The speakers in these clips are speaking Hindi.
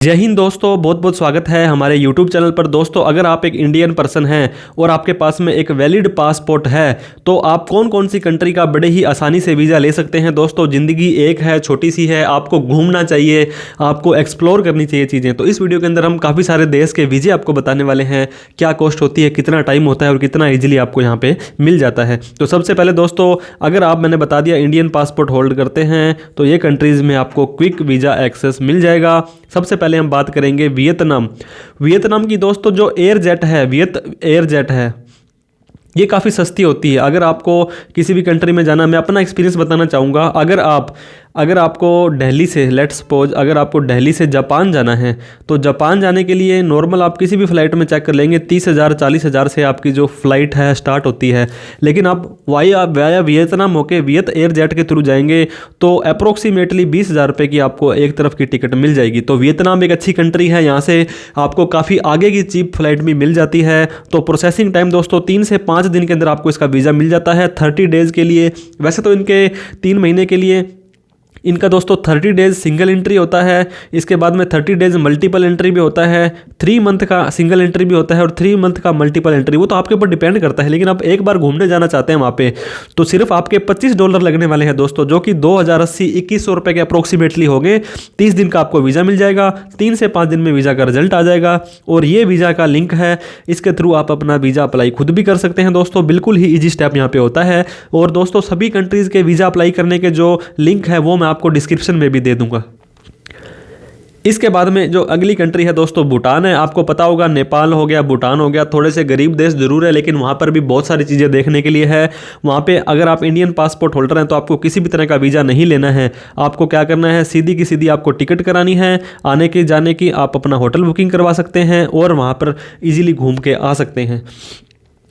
जय हिंद दोस्तों, बहुत बहुत स्वागत है हमारे YouTube चैनल पर। दोस्तों, अगर आप एक इंडियन पर्सन हैं और आपके पास में एक वैलिड पासपोर्ट है तो आप कौन कौन सी कंट्री का बड़े ही आसानी से वीज़ा ले सकते हैं। दोस्तों, ज़िंदगी एक है, छोटी सी है, आपको घूमना चाहिए, आपको एक्सप्लोर करनी चाहिए चीज़ें। तो इस वीडियो के अंदर हम काफ़ी सारे देश के वीज़े आपको बताने वाले हैं, क्या कॉस्ट होती है, कितना टाइम होता है और कितना ईजिली आपको यहाँ पर मिल जाता है। तो सबसे पहले दोस्तों, अगर आप, मैंने बता दिया, इंडियन पासपोर्ट होल्ड करते हैं तो ये कंट्रीज़ में आपको क्विक वीज़ा एक्सेस मिल जाएगा। सबसे पहले हम बात करेंगे वियतनाम की। दोस्तों, जो एयर जेट है ये काफ़ी सस्ती होती है। अगर आपको किसी भी कंट्री में जाना, मैं अपना एक्सपीरियंस बताना चाहूँगा। अगर आपको दिल्ली से, लेट्स सपोज, अगर आपको दिल्ली से जापान जाना है तो जापान जाने के लिए नॉर्मल आप किसी भी फ़्लाइट में चेक कर लेंगे 30,000 40,000 से आपकी जो फ़्लाइट है स्टार्ट होती है। लेकिन आप वाया वियतनाम होके वियत एयर जेट के थ्रू जाएंगे तो अप्रोक्सीमेटली 20,000 रुपये की आपको एक तरफ की टिकट मिल जाएगी। तो वियतनाम एक अच्छी कंट्री है, यहाँ से आपको काफ़ी आगे की चीप फ्लाइट भी मिल जाती है। तो प्रोसेसिंग टाइम दोस्तों 3 से 5 दिन के अंदर आपको इसका वीज़ा मिल जाता है 30 डेज़ के लिए। वैसे तो इनके 3 महीने के लिए इनका दोस्तों 30 डेज़ सिंगल एंट्री होता है, इसके बाद में 30 डेज़ मल्टीपल एंट्री भी होता है, 3 मंथ का सिंगल एंट्री भी होता है और 3 मंथ का मल्टीपल एंट्री। वो तो आपके ऊपर डिपेंड करता है। लेकिन आप एक बार घूमने जाना चाहते हैं वहाँ पे तो सिर्फ आपके $25 लगने वाले हैं दोस्तों, जो कि 2080 2100 रुपये के अप्रोक्सीमेटली हो गए। 30 दिन का आपको वीज़ा मिल जाएगा, 3 से 5 दिन में वीज़ा का रिजल्ट आ जाएगा और ये वीज़ा का लिंक है, इसके थ्रू आप अपना वीज़ा अप्लाई खुद भी कर सकते हैं दोस्तों। बिल्कुल ही ईजी स्टेप यहाँ पे होता है। और दोस्तों, सभी कंट्रीज़ के वीज़ा अप्लाई करने के जो लिंक है वो मैं आपको डिस्क्रिप्शन में भी दे दूंगा। इसके बाद में जो अगली कंट्री है दोस्तों, भूटान है। आपको पता होगा, नेपाल हो गया, भूटान हो गया, थोड़े से गरीब देश जरूर है लेकिन वहाँ पर भी बहुत सारी चीज़ें देखने के लिए है। वहाँ पे अगर आप इंडियन पासपोर्ट होल्डर हैं तो आपको किसी भी तरह का वीज़ा नहीं लेना है। आपको क्या करना है, सीधी की सीधी आपको टिकट करानी है, आने की जाने की आप अपना होटल बुकिंग करवा सकते हैं और वहाँ पर ईजिली घूम के आ सकते हैं।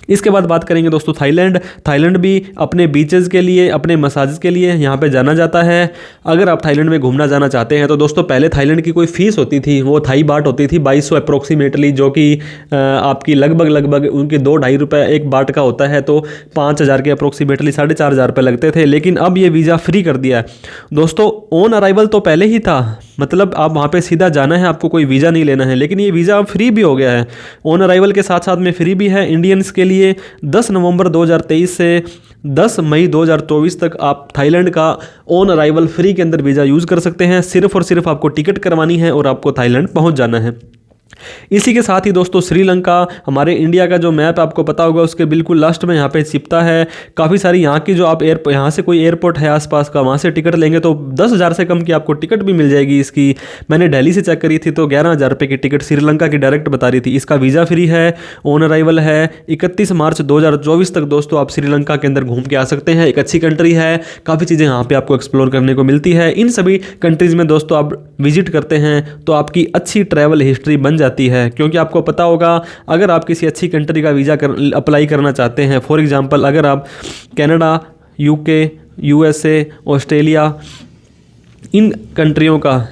इसके बाद बात करेंगे दोस्तों थाईलैंड भी अपने बीचेस के लिए, अपने मसाज के लिए यहाँ पे जाना जाता है। अगर आप थाईलैंड में घूमना जाना चाहते हैं तो दोस्तों, पहले थाईलैंड की कोई फ़ीस होती थी, वो थाई बाट होती थी 2200 अप्रोक्सीमेटली, जो कि आपकी लगभग उनके 2-2.5 रुपये एक बाट का होता है। तो 5,000 के अप्रोक्सीमेटली 4,500 रुपये लगते थे। लेकिन अब ये वीज़ा फ्री कर दिया है दोस्तों। ऑन अराइवल तो पहले ही था, मतलब आप वहाँ पे सीधा जाना है, आपको कोई वीज़ा नहीं लेना है। लेकिन ये वीज़ा अब फ्री भी हो गया है, ऑन अराइवल के साथ साथ में फ्री भी है इंडियंस के लिए। 10 नवंबर 2023 से 10 मई 2024 तक आप थाईलैंड का ऑन अराइवल फ्री के अंदर वीज़ा यूज़ कर सकते हैं। सिर्फ और सिर्फ आपको टिकट करवानी है और आपको थाईलैंड पहुँच जाना है। इसी के साथ ही दोस्तों, श्रीलंका, हमारे इंडिया का जो मैप आपको पता होगा उसके बिल्कुल लास्ट में यहाँ पे छिपता है। काफ़ी सारी यहाँ की जो आप यहाँ से कोई एयरपोर्ट है आसपास का, वहाँ से टिकट लेंगे तो 10,000 से कम की आपको टिकट भी मिल जाएगी इसकी। मैंने दिल्ली से चेक करी थी तो 11,000 रुपये की टिकट श्रीलंका की डायरेक्ट बता रही थी। इसका वीज़ा फ्री है, ऑन अराइवल है। 31 मार्च 2024 तक दोस्तों आप श्रीलंका के अंदर घूम के आ सकते हैं। एक अच्छी कंट्री है, काफ़ी चीज़ें यहाँ पर आपको एक्सप्लोर करने को मिलती है। इन सभी कंट्रीज़ में दोस्तों आप विजिट करते हैं तो आपकी अच्छी ट्रैवल हिस्ट्री बन जाती है। क्योंकि आपको पता होगा, अगर आप किसी अच्छी कंट्री का वीज़ा अप्लाई करना चाहते हैं, फॉर एग्जांपल अगर आप कनाडा, यूके, यूएसए, ऑस्ट्रेलिया, इन कंट्रियों का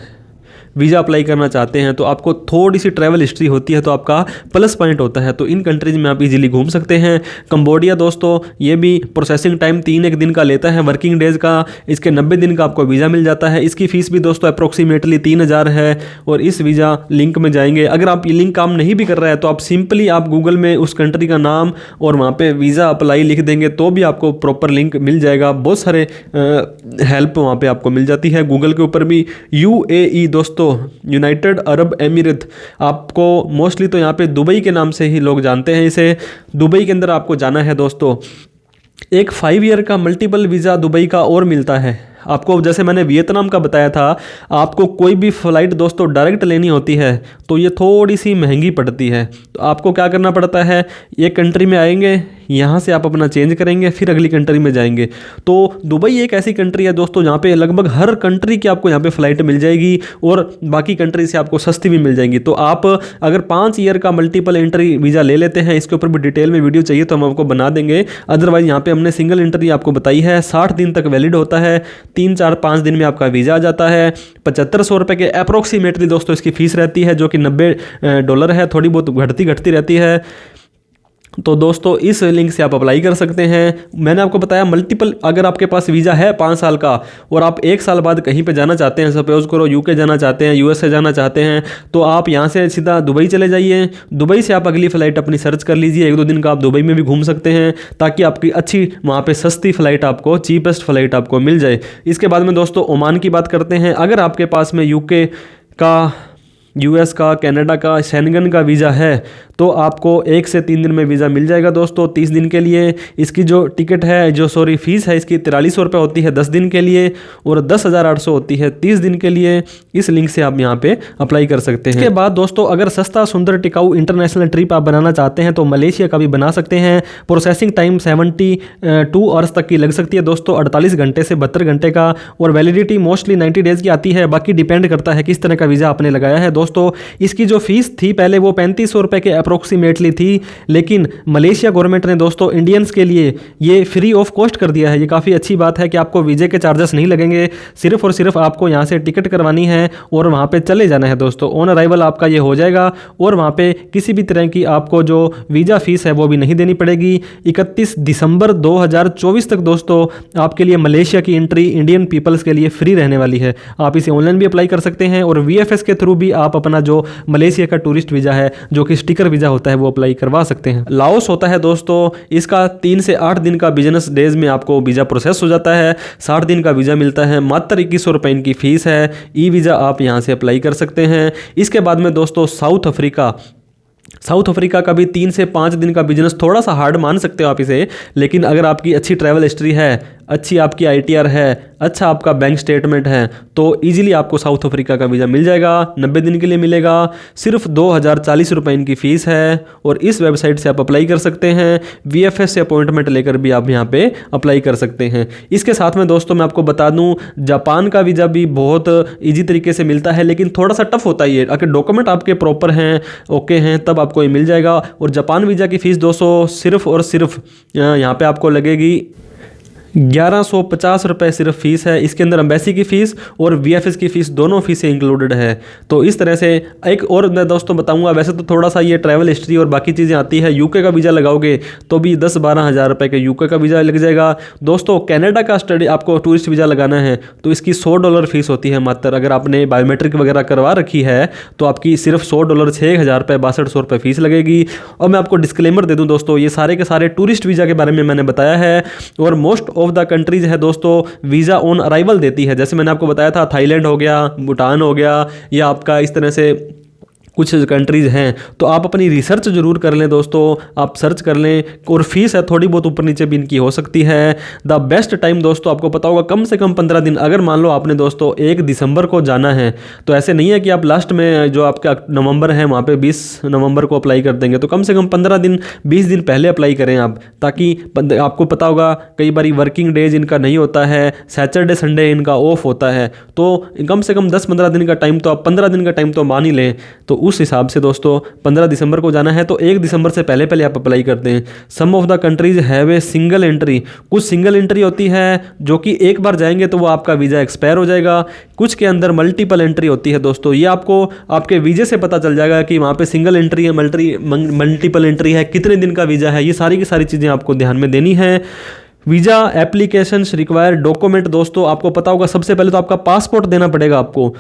वीज़ा अप्लाई करना चाहते हैं तो आपको थोड़ी सी ट्रैवल हिस्ट्री होती है तो आपका प्लस पॉइंट होता है। तो इन कंट्रीज़ में आप इजीली घूम सकते हैं। कंबोडिया दोस्तों, ये भी प्रोसेसिंग टाइम 3 दिन का लेता है, वर्किंग डेज़ का। इसके 90 दिन का आपको वीज़ा मिल जाता है। इसकी फ़ीस भी दोस्तों अप्रोक्सीमेटली 3,000 है। और इस वीज़ा लिंक में जाएंगे, अगर आप ये लिंक काम नहीं भी कर रहा है तो आप सिंपली आप गूगल में उस कंट्री का नाम और वहाँ पर वीज़ा अप्लाई लिख देंगे तो भी आपको प्रॉपर लिंक मिल जाएगा। बहुत सारे हेल्प वहाँ पर आपको मिल जाती है। गूगल के ऊपर भी UAE दोस्तों, यूनाइटेड अरब एमिरेट, आपको मोस्टली तो यहाँ पे दुबई के नाम से ही लोग जानते हैं इसे। दुबई के अंदर आपको जाना है दोस्तों, एक 5 ईयर का मल्टीपल वीज़ा दुबई का और मिलता है आपको। जैसे मैंने वियतनाम का बताया था, आपको कोई भी फ़्लाइट दोस्तों डायरेक्ट लेनी होती है तो ये थोड़ी सी महंगी पड़ती है। तो आपको क्या करना पड़ता है, ये कंट्री में आएंगे, यहाँ से आप अपना चेंज करेंगे, फिर अगली कंट्री में जाएंगे। तो दुबई एक ऐसी कंट्री है दोस्तों जहाँ पे लगभग हर कंट्री की आपको यहाँ पे फ़्लाइट मिल जाएगी और बाकी कंट्री से आपको सस्ती भी मिल जाएंगी। तो आप अगर 5 ईयर का मल्टीपल एंट्री वीज़ा ले लेते हैं, इसके ऊपर भी डिटेल में वीडियो चाहिए तो हम आपको बना देंगे। अदरवाइज़ यहाँ पे हमने सिंगल एंट्री आपको बताई है, 60 दिन तक वैलिड होता है, 3-4-5 दिन में आपका वीज़ा आ जाता है। 7500 रुपये के अप्रोक्सीमेटली दोस्तों इसकी फ़ीस रहती है, जो कि $90 है, थोड़ी बहुत घटती रहती है। तो दोस्तों इस लिंक से आप अप्लाई कर सकते हैं। मैंने आपको बताया मल्टीपल, अगर आपके पास वीज़ा है 5 साल का और आप 1 साल बाद कहीं पे जाना चाहते हैं, सपोज करो यूके जाना चाहते हैं, यूएसए जाना चाहते हैं, तो आप यहाँ से सीधा दुबई चले जाइए। दुबई से आप अगली फ़्लाइट अपनी सर्च कर लीजिए, 1-2 दिन का आप दुबई में भी घूम सकते हैं, ताकि आपकी अच्छी वहाँ पर सस्ती फ़्लाइट आपको, चीपेस्ट फ़्लाइट आपको मिल जाए। इसके बाद में दोस्तों ओमान की बात करते हैं। अगर आपके पास में यूके का, यूएस का, कनाडा का, शेंगन का वीज़ा है तो आपको 1 से 3 दिन में वीज़ा मिल जाएगा दोस्तों, 30 दिन के लिए। इसकी जो टिकट है, जो सॉरी फीस है, इसकी 4300 रुपये होती है 10 दिन के लिए और 10,800 होती है 30 दिन के लिए। इस लिंक से आप यहाँ पे अप्लाई कर सकते हैं। इसके बाद दोस्तों अगर सस्ता, सुंदर, टिकाऊ इंटरनेशनल ट्रिप आप बनाना चाहते हैं तो मलेशिया का भी बना सकते हैं। प्रोसेसिंग टाइम 72 आवर्स तक की लग सकती है दोस्तों, 48 घंटे से 72 घंटे का, और वैलिडिटी मोस्टली 90 डेज़ की आती है। बाकी डिपेंड करता है किस तरह का वीज़ा आपने लगाया है दोस्तों। इसकी जो फीस थी पहले वो 3500 रुपये के अप्रोक्सीमेटली थी, लेकिन मलेशिया गवर्नमेंट ने दोस्तों इंडियंस के लिए ये फ्री ऑफ कॉस्ट कर दिया है। ये काफ़ी अच्छी बात है कि आपको वीज़े के चार्जेस नहीं लगेंगे, सिर्फ और सिर्फ आपको यहाँ से टिकट करवानी है और वहाँ पे चले जाना है दोस्तों। ऑन अराइवल आपका ये हो जाएगा और वहाँ पे किसी भी तरह की आपको जो वीज़ा फीस है वो भी नहीं देनी पड़ेगी। 31 दिसंबर 2024 तक दोस्तों आपके लिए मलेशिया की एंट्री इंडियन पीपल्स के लिए फ्री रहने वाली है। आप इसे ऑनलाइन भी अप्लाई कर सकते हैं और VFS के थ्रू भी आप अपना जो मलेशिया का टूरिस्ट वीज़ा है, जो कि स्टिकर वीज़ा होता है, वो अप्लाई करवा सकते हैं। लाओस होता है दोस्तों, इसका 3 से 8 दिन का बिजनेस डेज में आपको वीज़ा प्रोसेस हो जाता है। 60 दिन का वीज़ा मिलता है, मात्र 2100 रुपये इनकी फ़ीस है। ई वीज़ा आप यहाँ से अप्लाई कर सकते हैं। इसके बाद में दोस्तों साउथ अफ्रीका का भी 3 से 5 दिन का बिजनेस, थोड़ा सा हार्ड मान सकते हो आप इसे, लेकिन अगर आपकी अच्छी ट्रैवल हिस्ट्री है, अच्छी आपकी ITR है, अच्छा आपका बैंक स्टेटमेंट है, तो इजीली आपको साउथ अफ्रीका का वीज़ा मिल जाएगा। 90 दिन के लिए मिलेगा। सिर्फ 2040 रुपये इनकी फ़ीस है और इस वेबसाइट से आप अप्लाई कर सकते हैं। VFS से अपॉइंटमेंट लेकर भी आप यहाँ पे अप्लाई कर सकते हैं। इसके साथ में दोस्तों मैं आपको बता दूँ, जापान का वीज़ा भी बहुत ईजी तरीके से मिलता है, लेकिन थोड़ा सा टफ होता है। अगर डॉक्यूमेंट आपके प्रॉपर हैं, ओके हैं, तब आपको ये मिल जाएगा। और जापान वीज़ा की फ़ीस दोस्तों सिर्फ और सिर्फ यहाँ पे आपको लगेगी 1150 रुपये सिर्फ फ़ीस है। इसके अंदर एम्बेसी की फ़ीस और VFS की फ़ीस, दोनों फीसें इंक्लूडेड है। तो इस तरह से एक और मैं दोस्तों बताऊंगा, वैसे तो थोड़ा सा ये ट्रैवल हिस्ट्री और बाकी चीज़ें आती है। यूके का वीज़ा लगाओगे तो भी 10-12 हज़ार रुपये का यूके का वीज़ा लग जाएगा दोस्तों। कनाडा का स्टडी आपको टूरिस्ट वीज़ा लगाना है तो इसकी $100 फ़ीस होती है मात्र। अगर आपने बायोमेट्रिक वगैरह करवा रखी है तो आपकी सिर्फ $100, 6,000 रुपये, 6200 रुपये फ़ीस लगेगी। और मैं आपको डिस्क्लेमर दे दूँ दोस्तों, ये सारे के सारे टूरिस्ट वीज़ा के बारे में मैंने बताया है और मोस्ट ऑफ द कंट्रीज़ है दोस्तों वीज़ा ऑन अराइवल देती है। जैसे मैंने आपको बताया था, थाईलैंड हो गया, भूटान हो गया, या आपका इस तरह से कुछ कंट्रीज़ हैं। तो आप अपनी रिसर्च ज़रूर कर लें दोस्तों, आप सर्च कर लें। और फीस है थोड़ी बहुत ऊपर नीचे भी इनकी हो सकती है। द बेस्ट टाइम दोस्तों आपको पता होगा, कम से कम 15 दिन। अगर मान लो आपने दोस्तों 1 दिसंबर को जाना है तो ऐसे नहीं है कि आप लास्ट में जो आपका नवंबर है वहाँ पे 20 नवंबर को अप्लाई कर देंगे। तो कम से कम 15 दिन, 20 दिन पहले अप्लाई करें आप, ताकि आपको पता होगा कई बार वर्किंग डेज इनका नहीं होता है, सैटरडे संडे इनका ऑफ होता है। तो कम से कम 10-15 दिन का टाइम तो आप 15 दिन का टाइम तो मान ही लें। तो उस हिसाब से दोस्तों 15 दिसंबर को जाना है तो 1 दिसंबर से पहले पहले आप अप्लाई करते हैं। Some of the countries have a single entry, कुछ सिंगल एंट्री होती है जो कि एक बार जाएंगे तो वो आपका वीज़ा एक्सपायर हो जाएगा। कुछ के अंदर मल्टीपल एंट्री होती है दोस्तों। ये आपको आपके वीज़े से पता चल जाएगा कि वहाँ पे सिंगल एंट्री है, मल्टीपल एंट्री है, कितने दिन का वीज़ा है। ये सारी की सारी चीज़ें आपको ध्यान में देनी है। वीज़ा एप्लीकेशन रिक्वायर डॉक्यूमेंट दोस्तों आपको पता होगा, सबसे पहले तो आपका पासपोर्ट देना पड़ेगा आपको।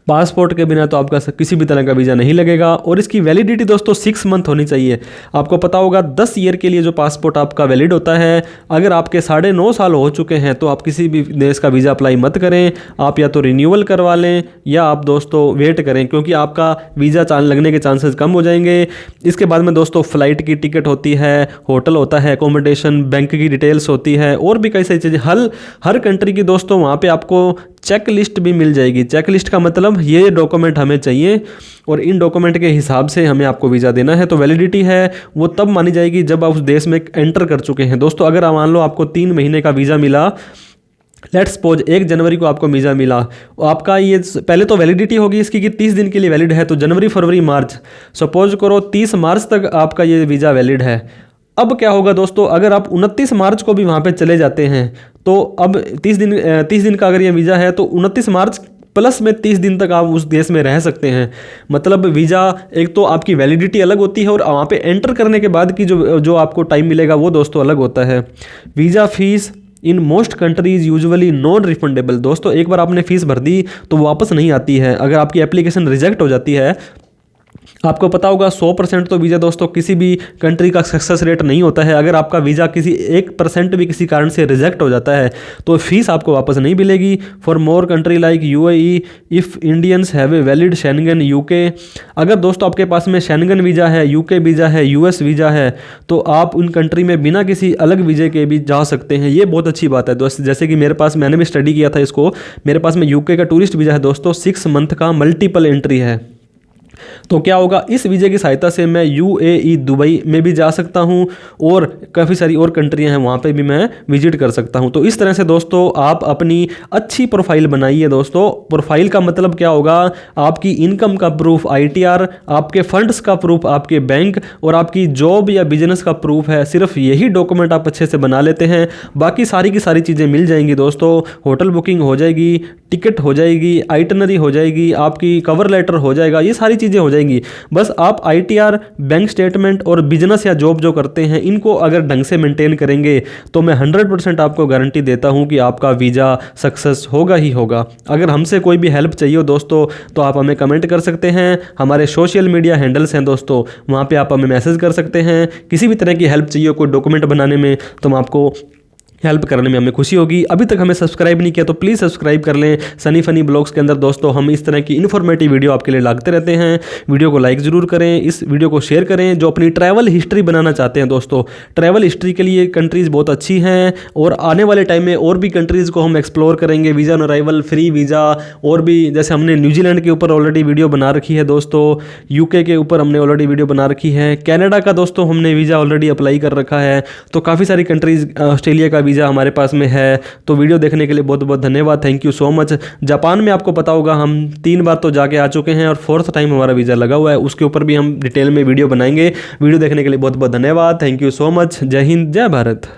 पासपोर्ट के बिना तो आपका किसी भी तरह का वीज़ा नहीं लगेगा। और इसकी वैलिडिटी दोस्तों 6 मंथ होनी चाहिए। आपको पता होगा 10 ईयर के लिए जो पासपोर्ट आपका वैलिड होता है। अगर आपके 9.5 साल हो चुके हैं तो आप किसी भी देश का वीज़ा अप्लाई मत करें। आप या तो रिन्यूअल करवा लें या आप दोस्तों वेट करें, क्योंकि आपका वीज़ा लगने के चांसेस कम हो जाएंगे। इसके बाद में दोस्तों फ़्लाइट की टिकट होती है, होटल होता है, एकोमोडेशन, बैंक की डिटेल्स होती है और भी कई सारी चीज़ें। हर कंट्री की दोस्तों वहाँ पर आपको चेक लिस्ट भी मिल जाएगी। चेक लिस्ट का मतलब ये डॉक्यूमेंट हमें चाहिए और इन डॉक्यूमेंट के हिसाब से हमें आपको वीज़ा देना है। तो वैलिडिटी है वो तब मानी जाएगी जब आप उस देश में एंटर कर चुके हैं दोस्तों। अगर आप मान लो आपको 3 महीने का वीज़ा मिला, लेट्स सपोज 1 जनवरी को आपको वीज़ा मिला, आपका ये पहले तो वैलिडिटी होगी इसकी कि 30 दिन के लिए वैलिड है। तो जनवरी, फरवरी, मार्च, सपोज करो 30 मार्च तक आपका ये वीज़ा वैलिड है। अब क्या होगा दोस्तों, अगर आप 29 मार्च को भी वहाँ पे चले जाते हैं तो अब 30 दिन का अगर ये वीज़ा है तो 29 मार्च प्लस में 30 दिन तक आप उस देश में रह सकते हैं। मतलब वीज़ा एक तो आपकी वैलिडिटी अलग होती है और वहाँ पे एंटर करने के बाद की जो आपको टाइम मिलेगा वो दोस्तों अलग होता है। Visa fees in most countries usually non refundable. दोस्तों एक बार आपने फीस भर दी तो वापस नहीं आती है। अगर आपकी एप्लीकेशन रिजेक्ट हो जाती है, आपको पता होगा 100% तो वीज़ा दोस्तों किसी भी कंट्री का सक्सेस रेट नहीं होता है। अगर आपका वीज़ा किसी 1% भी किसी कारण से रिजेक्ट हो जाता है तो फीस आपको वापस नहीं मिलेगी। For more country like UAE if Indians have a valid Schengen UK. अगर दोस्तों आपके पास में शेंगन वीज़ा है, यूके वीज़ा है, यूएस वीज़ा है, तो आप उन कंट्री में बिना किसी अलग वीज़े के भी जा सकते हैं। ये बहुत अच्छी बात है दोस्त। जैसे कि मेरे पास, मैंने भी स्टडी किया था इसको, मेरे पास में यूके का टूरिस्ट वीज़ा है दोस्तों, 6 मंथ का मल्टीपल एंट्री है। तो क्या होगा, इस वीज़े की सहायता से मैं यूएई दुबई में भी जा सकता हूं और काफ़ी सारी और कंट्रियां हैं वहां पे भी मैं विजिट कर सकता हूं। तो इस तरह से दोस्तों आप अपनी अच्छी प्रोफाइल बनाइए दोस्तों। प्रोफाइल का मतलब क्या होगा, आपकी इनकम का प्रूफ आईटीआर, आपके फंड्स का प्रूफ आपके बैंक, और आपकी जॉब या बिजनेस का प्रूफ है। सिर्फ यही डॉक्यूमेंट आप अच्छे से बना लेते हैं, बाकी सारी की सारी चीज़ें मिल जाएंगी दोस्तों। होटल बुकिंग हो जाएगी, टिकट हो जाएगी, आइटनरी हो जाएगी, आपकी कवर लेटर हो जाएगा, ये सारी चीज़ें हो जाएंगी। बस आप आईटीआर, बैंक स्टेटमेंट और बिजनेस या जॉब जो करते हैं इनको अगर ढंग से मेंटेन करेंगे तो मैं 100% आपको गारंटी देता हूं कि आपका वीज़ा सक्सेस होगा ही होगा। अगर हमसे कोई भी हेल्प चाहिए हो दोस्तों तो आप हमें कमेंट कर सकते हैं। हमारे सोशल मीडिया हैंडल्स हैं दोस्तों, वहाँ पर आप हमें मैसेज कर सकते हैं। किसी भी तरह की हेल्प चाहिए हो कोई डॉक्यूमेंट बनाने में तो हम आपको हेल्प करने में हमें खुशी होगी। अभी तक हमें सब्सक्राइब नहीं किया तो प्लीज़ सब्सक्राइब कर लें। सनी फनी ब्लॉग्स के अंदर दोस्तों हम इस तरह की इन्फॉर्मेटिव वीडियो आपके लिए लाते रहते हैं। वीडियो को लाइक ज़रूर करें, इस वीडियो को शेयर करें। जो अपनी ट्रैवल हिस्ट्री बनाना चाहते हैं दोस्तों, ट्रैवल हिस्ट्री के लिए कंट्रीज़ बहुत अच्छी हैं और आने वाले टाइम में और भी कंट्रीज़ को हम एक्सप्लोर करेंगे। Visa on arrival, free visa, और भी जैसे हमने न्यूजीलैंड के ऊपर ऑलरेडी वीडियो बना रखी है दोस्तों, यूके के ऊपर हमने ऑलरेडी वीडियो बना रखी है, कनाडा का दोस्तों हमने वीज़ा ऑलरेडी अप्लाई कर रखा है। तो काफ़ी सारी कंट्रीज़, ऑस्ट्रेलिया का वीज़ा हमारे पास में है। तो वीडियो देखने के लिए बहुत बहुत धन्यवाद, thank you so much. Japan में आपको पता होगा हम 3 बार तो जाके आ चुके हैं और 4th टाइम हमारा वीज़ा लगा हुआ है, उसके ऊपर भी हम डिटेल में वीडियो बनाएंगे। वीडियो देखने के लिए बहुत बहुत धन्यवाद, थैंक यू सो मच। जय हिंद, जय भारत।